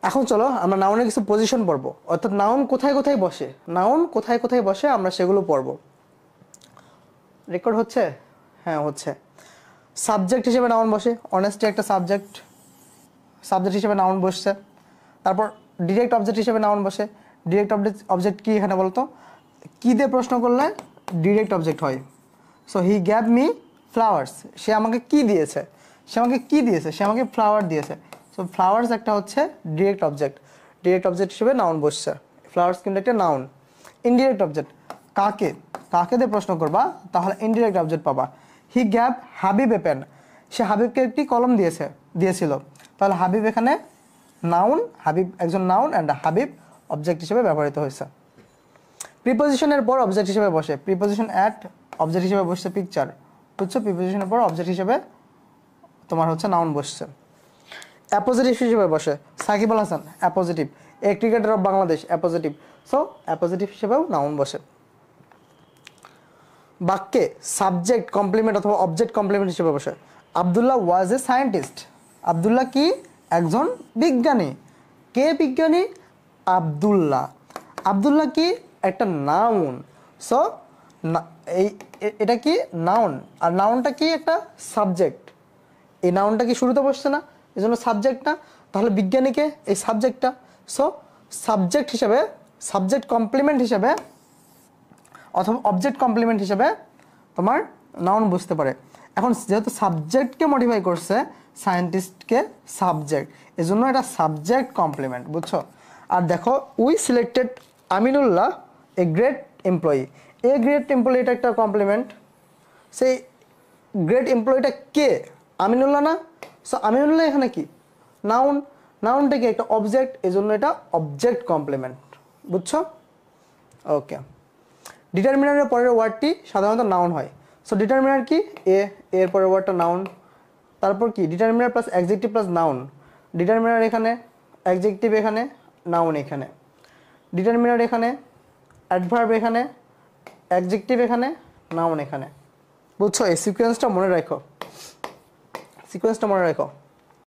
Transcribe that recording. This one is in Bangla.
এখন চলো আমরা নাউনের কিছু পজিশন পড়বো, অর্থাৎ নাউন কোথায় কোথায় বসে, নাউন কোথায় কোথায় বসে আমরা সেগুলো পড়বো। রেকর্ড হচ্ছে? হ্যাঁ হচ্ছে। সাবজেক্ট হিসেবে নাউন বসে, অনেস্টলি একটা সাবজেক্ট, সাবজেক্ট হিসেবে নাউন বসছে। তারপর ডিরেক্ট অবজেক্ট হিসেবে নাউন বসে। ডিরেক্ট অবজেক্ট কি এখানে বলতো? কি দিয়ে প্রশ্ন করলে ডিরেক্ট অবজেক্ট হয়? So he gave me flowers, সে আমাকে কি দিয়েছে, সে আমাকে কি দিয়েছে, সে আমাকে ফ্লাওয়ার দিয়েছে। সো ফ্লাওয়ার্স একটা হচ্ছে ডিরেক্ট অবজেক্ট, ডিরেক্ট অবজেক্ট হিসেবে নাউন বসছে। ফ্লাওয়ার্স কিন্তু একটা নাউন। ইনডিরেক্ট অবজেক্ট, কাকে, কাকে দিয়ে প্রশ্ন করবা তাহলে ইনডিরেক্ট অবজেক্ট পাবা। He gave Habib a pen, সে হাবিবকে একটি কলম দিয়েছিল, তাহলে হাবিব এখানে নাউন, হাবিব একজন নাউন অ্যান্ড হাবিব অবজেক্ট হিসেবে ব্যবহৃত হয়েছে। প্রিপোজিশনের পর অবজেক্ট হিসেবে বসে, প্রিপোজিশন অ্যাট অবজেক্ট হিসেবে বসছে পিকচার, বুঝছো? প্রিপোজিশনের পর অবজেক্ট হিসেবে তোমার হচ্ছে নাউন বসছে। অ্যাপোজিটিভ হিসেবে বসে, Shakib Al Hasan appositive, a cricketer of Bangladesh appositive. So appositive হিসেবেও নাউন বসে। বাক্যে সাবজেক্ট কমপ্লিমেন্ট অথবা অবজেক্ট কমপ্লিমেন্ট হিসেবে বসে। Abdullah was a scientist, Abdullah কি একজন বিজ্ঞানী। কে বিজ্ঞানী? আব্দুল্লাহ। আব্দুল্লাহ কি একটা নাউন। সো এই এটা কি নাউন, আর নাউনটা কি একটা সাবজেক্ট। এই নাউনটা কি শুরুতে বসছে না, এই জন্য সাবজেক্ট না, তাহলে বিজ্ঞানীকে এই সাবজেক্টটা। সো সাবজেক্ট হিসেবে, সাবজেক্ট কমপ্লিমেন্ট হিসেবে অথবা অবজেক্ট কমপ্লিমেন্ট হিসেবে তোমার নাউন বুঝতে পারে। এখন যেহেতু সাবজেক্টকে মডিফাই করছে সায়েন্টিস্টকে সাবজেক্ট, এজন্য এটা সাবজেক্ট কমপ্লিমেন্ট, বুঝছো? আর দেখো we selected Aminullah a great employee, a great employee এটা একটা কমপ্লিমেন্ট। সেই গ্রেট এমপ্লয়িটা কে? আমিনুল্লাহ না? সো আমিনুল্লাহ এখানে কি নাউন, নাউনটা কি একটা অবজেক্ট, এজন্য এটা অবজেক্ট কমপ্লিমেন্ট, বুঝছো? ওকে। ডিটারমিনারের পরের ওয়ার্ডটি সাধারণত নাউন হয়। সো ডিটারমিনার কি? এর পরের ওয়ার্ডটা নাউন। তারপর কি determiner plus adjective plus noun, determiner এখানে, অ্যাডজেক্টিভ এখানে, নাউন এখানে। ডিটারমিনার এখানে, অ্যাডভার্ব এখানে, অ্যাডজেক্টিভ এখানে, নাউন এখানে, বুঝছো? এই সিকোয়েন্সটা মনে রাখো, সিকোয়েন্সটা মনে রাখো।